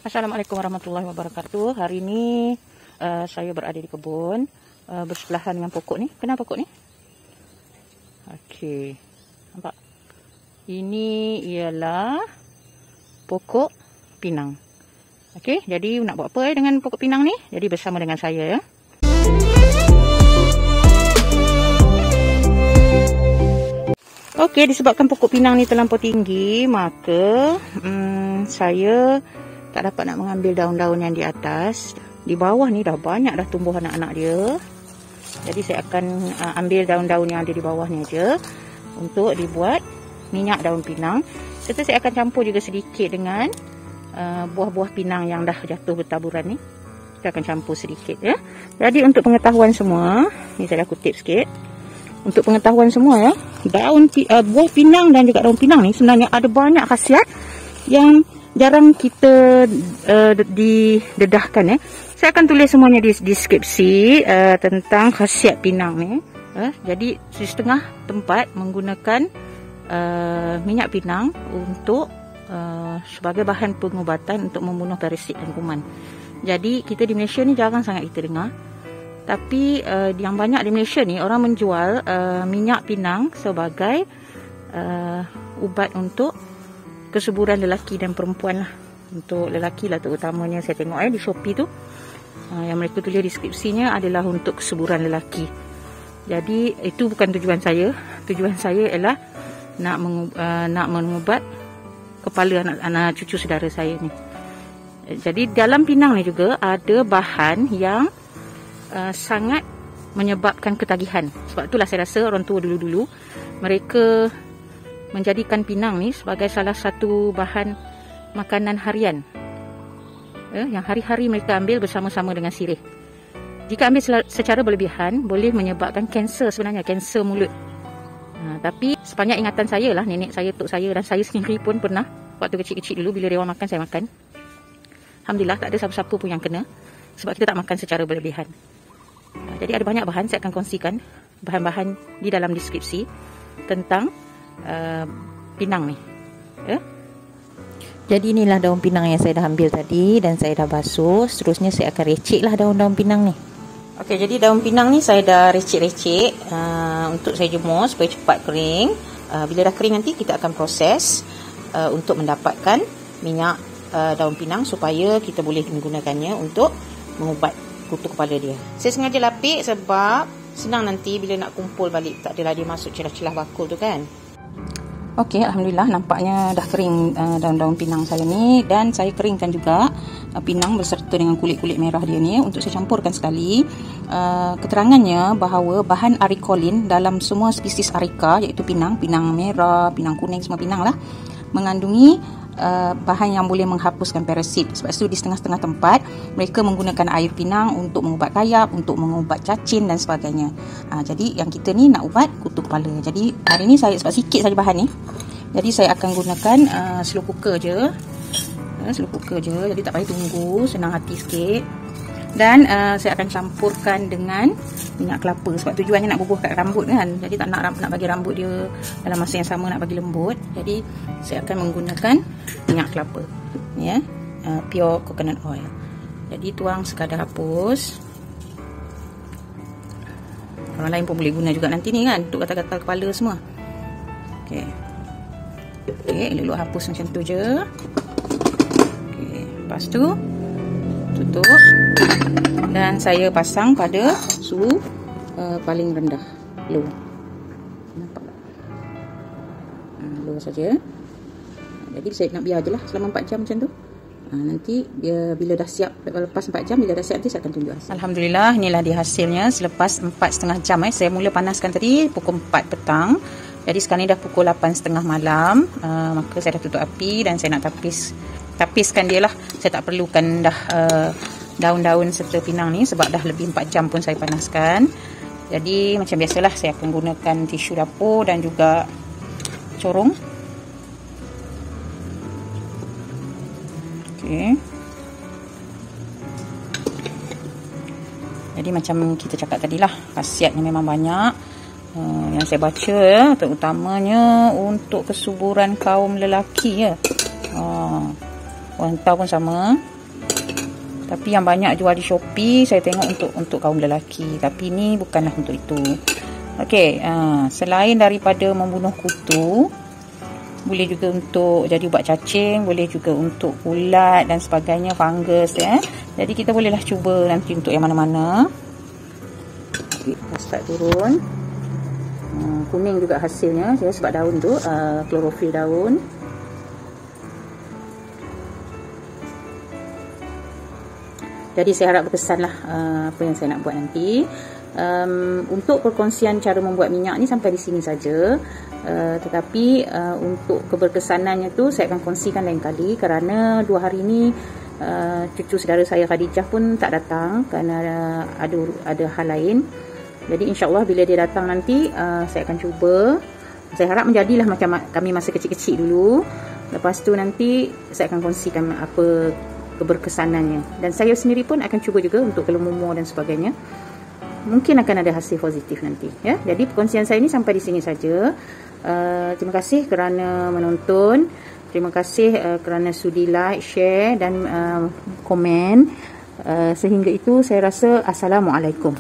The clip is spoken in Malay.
Assalamualaikum warahmatullahi wabarakatuh. Hari ini saya berada di kebun bersebelahan dengan pokok ni. Kenapa pokok ni? Okey. Nampak? Ini ialah pokok pinang. Okey, jadi nak buat apa dengan pokok pinang ni? Jadi bersama dengan saya ya. Okey, disebabkan pokok pinang ni terlampau tinggi, maka saya tak dapat nak mengambil daun-daun yang di atas. Di bawah ni dah banyak dah tumbuh anak-anak dia. Jadi saya akan ambil daun-daun yang ada di bawah ni aja untuk dibuat minyak daun pinang. Serta saya akan campur juga sedikit dengan buah-buah pinang yang dah jatuh bertaburan ni. Kita akan campur sedikit ya. Jadi untuk pengetahuan semua, ni saya dah kutip sikit. Untuk pengetahuan semua ya, buah pinang dan juga daun pinang ni sebenarnya ada banyak khasiat yang jarang kita didedahkan ya. Saya akan tulis semuanya di deskripsi tentang khasiat pinang ni. Jadi di setengah tempat menggunakan minyak pinang untuk sebagai bahan pengubatan untuk membunuh parasit dan kuman. Jadi kita di Malaysia ni jarang sangat kita dengar. Tapi yang banyak di Malaysia ni orang menjual minyak pinang sebagai ubat untuk kesuburan lelaki dan perempuan lah. Untuk lelaki lah terutamanya, saya tengok di Shopee tu yang mereka tulis deskripsinya adalah untuk kesuburan lelaki. Jadi itu bukan tujuan saya. Tujuan saya ialah nak mengubat kepala anak-anak cucu saudara saya ni. Jadi dalam pinang ni juga ada bahan yang sangat menyebabkan ketagihan. Sebab itulah saya rasa orang tua dulu-dulu mereka menjadikan pinang ni sebagai salah satu bahan makanan harian yang hari-hari mereka ambil bersama-sama dengan sirih. Jika ambil secara berlebihan boleh menyebabkan kanser, sebenarnya kanser mulut. Tapi sepanjang ingatan saya lah, nenek saya, tok saya dan saya sendiri pun pernah waktu kecil-kecil dulu bila dia orang makan, saya makan. Alhamdulillah tak ada siapa-siapa pun yang kena sebab kita tak makan secara berlebihan. Jadi ada banyak bahan, saya akan kongsikan bahan-bahan di dalam deskripsi tentang pinang ni ya. Jadi inilah daun pinang yang saya dah ambil tadi dan saya dah basuh. Seterusnya saya akan recek lah daun-daun pinang ni. Okey, jadi daun pinang ni saya dah recek-recek untuk saya jemur supaya cepat kering. Bila dah kering nanti kita akan proses untuk mendapatkan minyak daun pinang supaya kita boleh menggunakannya untuk mengubat kutu kepala dia. Saya sengaja lapik sebab senang nanti bila nak kumpul balik, tak adalah dia masuk celah-celah bakul tu kan. Okey, alhamdulillah nampaknya dah kering daun-daun pinang saya ni, dan saya keringkan juga pinang berserta dengan kulit-kulit merah dia ni untuk saya campurkan sekali. Keterangannya bahawa bahan arikolin dalam semua spesies arika, iaitu pinang merah, pinang kuning, semua pinang lah, mengandungi bahan yang boleh menghapuskan parasit. Sebab itu di setengah-setengah tempat mereka menggunakan air pinang untuk mengubat kayap, untuk mengubat cacing dan sebagainya. Jadi yang kita ni nak ubat kutu kepala. Jadi hari ni saya sebab sikit saja bahan ni, jadi saya akan gunakan slow cooker je. Slow cooker je, jadi tak payah tunggu, senang hati sikit. Dan saya akan campurkan dengan minyak kelapa sebab tujuannya nak bubuh kat rambut kan. Jadi tak nak bagi rambut dia dalam masa yang sama nak bagi lembut. Jadi saya akan menggunakan minyak kelapa ya, pure coconut oil. Jadi tuang sekadar hapus. Orang lain pun boleh guna juga nanti ni kan, untuk gatal-gatal kepala semua. Okey. Okey, elok-elok hapus macam tu je. Okey, lepas tu tutup dan saya pasang pada suhu paling rendah, low. Nampak tak? Low saja. Jadi saya nak biar je lah selama 4 jam macam tu. Nanti dia bila dah siap, lepas 4 jam bila dah siap nanti saya akan tunjuk hasil. Alhamdulillah, inilah dia hasilnya selepas 4,5 jam. Saya mula panaskan tadi pukul 4 petang. Jadi sekarang ni dah pukul 8.30 malam. Maka saya dah tutup api dan saya nak tapiskan dia lah. Saya tak perlukan dah daun-daun serta pinang ni sebab dah lebih 4 jam pun saya panaskan. Jadi macam biasalah saya akan gunakan tisu dapur dan juga corong. Okey. Jadi macam kita cakap tadilah, khasiatnya memang banyak. Yang saya baca ya, terutamanya untuk kesuburan kaum lelaki ya. Wanita pun sama. Tapi yang banyak jual di Shopee saya tengok untuk kaum lelaki, tapi ni bukanlah untuk itu. Okey, selain daripada membunuh kutu, boleh juga untuk jadi ubat cacing, boleh juga untuk ulat dan sebagainya, fungus ya. Jadi kita bolehlah cuba nanti untuk yang mana-mana. Kita start turun. Kuning juga hasilnya ya, sebab daun tu klorofil daun. Jadi saya harap berkesanlah apa yang saya nak buat nanti. Untuk perkongsian cara membuat minyak ni sampai di sini saja. Tetapi untuk keberkesanannya tu saya akan kongsikan lain kali, kerana 2 hari ni cucu saudara saya Khadijah pun tak datang kerana ada hal lain. Jadi insya-Allah bila dia datang nanti saya akan cuba. Saya harap menjadilah macam kami masa kecil-kecil dulu. Lepas tu nanti saya akan kongsikan apa keberkesanannya, dan saya sendiri pun akan cuba juga untuk kelumumur dan sebagainya. Mungkin akan ada hasil positif nanti ya. Jadi perkongsian saya ini sampai di sini saja. Terima kasih kerana menonton. Terima kasih kerana sudi like, share dan komen. Sehingga itu saya rasa assalamualaikum.